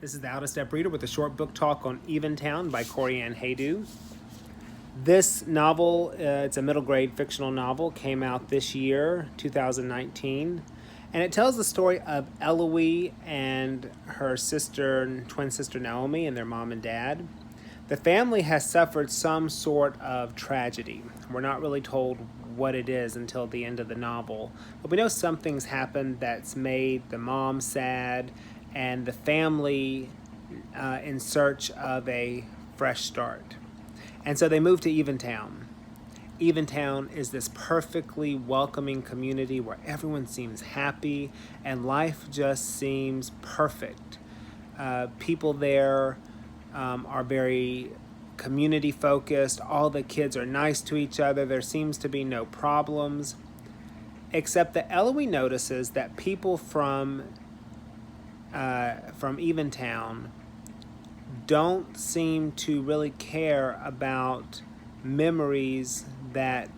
This is the Out of Step Reader with a short book talk on Eventown by Corianne Haydu. This novel, it's a middle grade fictional novel, came out this year, 2019, and it tells the story of Eloise and her sister, twin sister Naomi, and their mom and dad. The family has suffered some sort of tragedy. We're not really told what it is until the end of the novel, but we know something's happened that's made the mom sad and the family in search of a fresh start. And so they moved to Eventown. Eventown is this perfectly welcoming community where everyone seems happy and life just seems perfect. People there are very community focused. All the kids are nice to each other. There seems to be no problems, except that Eloise notices that people from Eventown don't seem to really care about memories that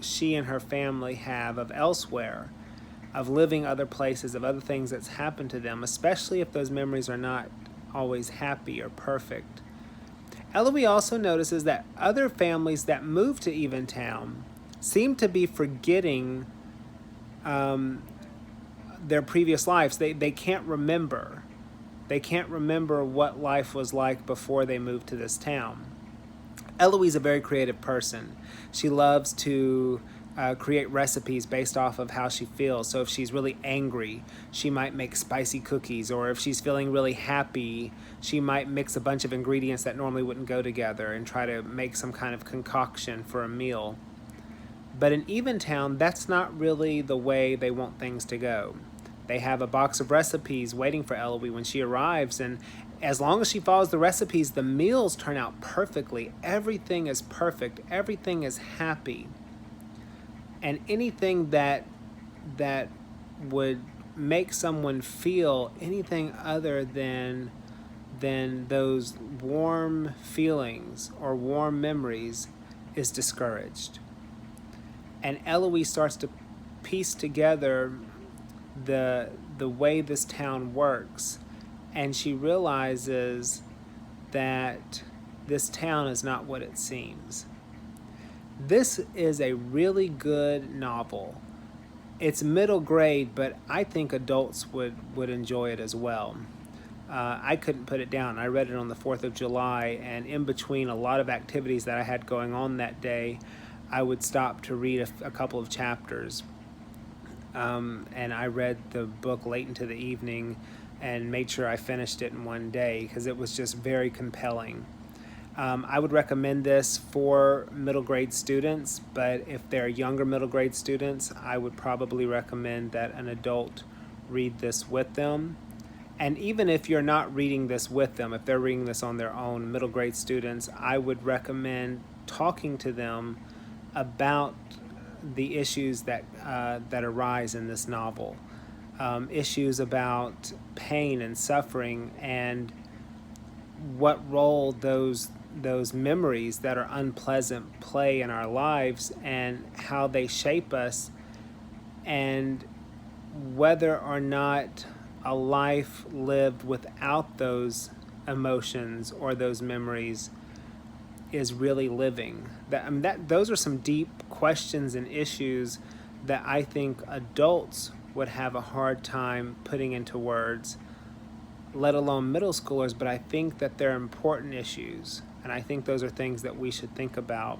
she and her family have of elsewhere, of living other places, of other things that's happened to them, especially if those memories are not always happy or perfect. Eloise also notices that other families that move to Eventown seem to be forgetting their previous lives. They can't remember. They can't remember what life was like before they moved to this town. Eloise is a very creative person. She loves to create recipes based off of how she feels. So if she's really angry, she might make spicy cookies, or if she's feeling really happy, she might mix a bunch of ingredients that normally wouldn't go together and try to make some kind of concoction for a meal. But in Eventown, that's not really the way they want things to go. They have a box of recipes waiting for Eloise when she arrives, and as long as she follows the recipes, the meals turn out perfectly. Everything is perfect. Everything is happy. And anything that would make someone feel anything other than those warm feelings or warm memories is discouraged. And Eloise starts to piece together the way this town works, and she realizes that this town is not what it seems. This is a really good novel. It's middle grade, but I think adults would enjoy it as well. I couldn't put it down. I read it on the 4th of July, and in between a lot of activities that I had going on that day, I would stop to read a couple of chapters. And I read the book late into the evening and made sure I finished it in one day because it was just very compelling. I would recommend this for middle grade students, but if they're younger middle grade students, I would probably recommend that an adult read this with them. And even if you're not reading this with them, if they're reading this on their own, middle grade students, I would recommend talking to them about the issues that arise in this novel. Issues about pain and suffering, and what role those memories that are unpleasant play in our lives, and how they shape us, and whether or not a life lived without those emotions or those memories is really living. Those are some deep questions and issues that I think adults would have a hard time putting into words, let alone middle schoolers, but I think that they're important issues, and I think those are things that we should think about,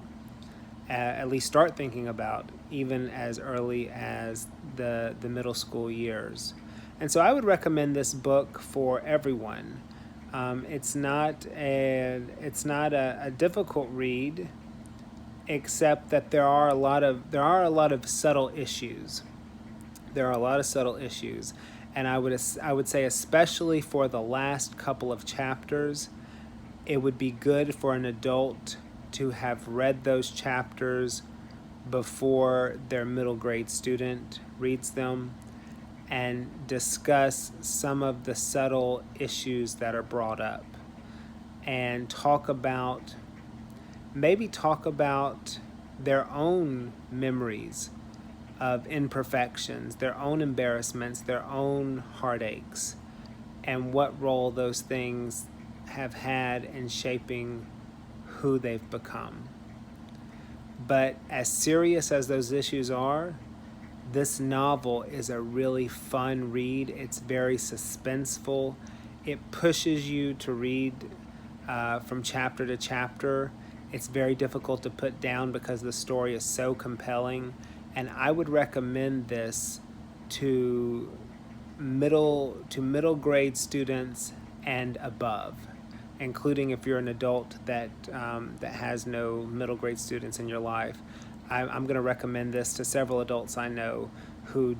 at least start thinking about, even as early as the middle school years. And so I would recommend this book for everyone. It's not a difficult read, except that there are a lot of subtle issues. There are a lot of subtle issues, and I would say especially for the last couple of chapters, it would be good for an adult to have read those chapters before their middle grade student reads them, and discuss some of the subtle issues that are brought up, and talk about their own memories of imperfections, their own embarrassments, their own heartaches, and what role those things have had in shaping who they've become. But as serious as those issues are, this novel is a really fun read. It's very suspenseful. It pushes you to read from chapter to chapter. It's very difficult to put down because the story is so compelling. And I would recommend this to middle grade students and above, including if you're an adult that has no middle grade students in your life. I'm going to recommend this to several adults I know who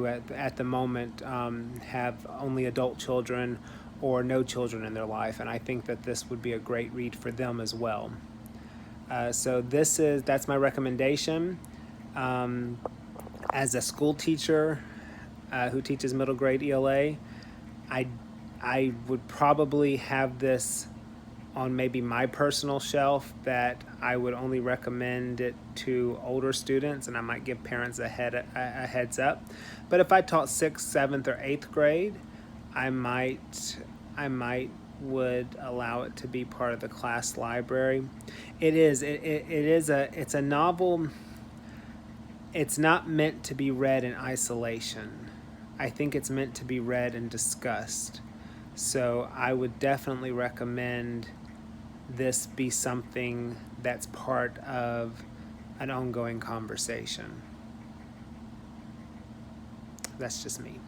at the moment have only adult children or no children in their life, and I think that this would be a great read for them as well. So that's my recommendation. As a school teacher who teaches middle grade ELA, I would probably have this on maybe my personal shelf, that I would only recommend it to older students, and I might give parents a heads up. But if I taught 6th, 7th, or 8th grade, I might would allow it to be part of the class library. It's a novel. It's not meant to be read in isolation. I think it's meant to be read and discussed. So I would definitely recommend this be something that's part of an ongoing conversation. That's just me.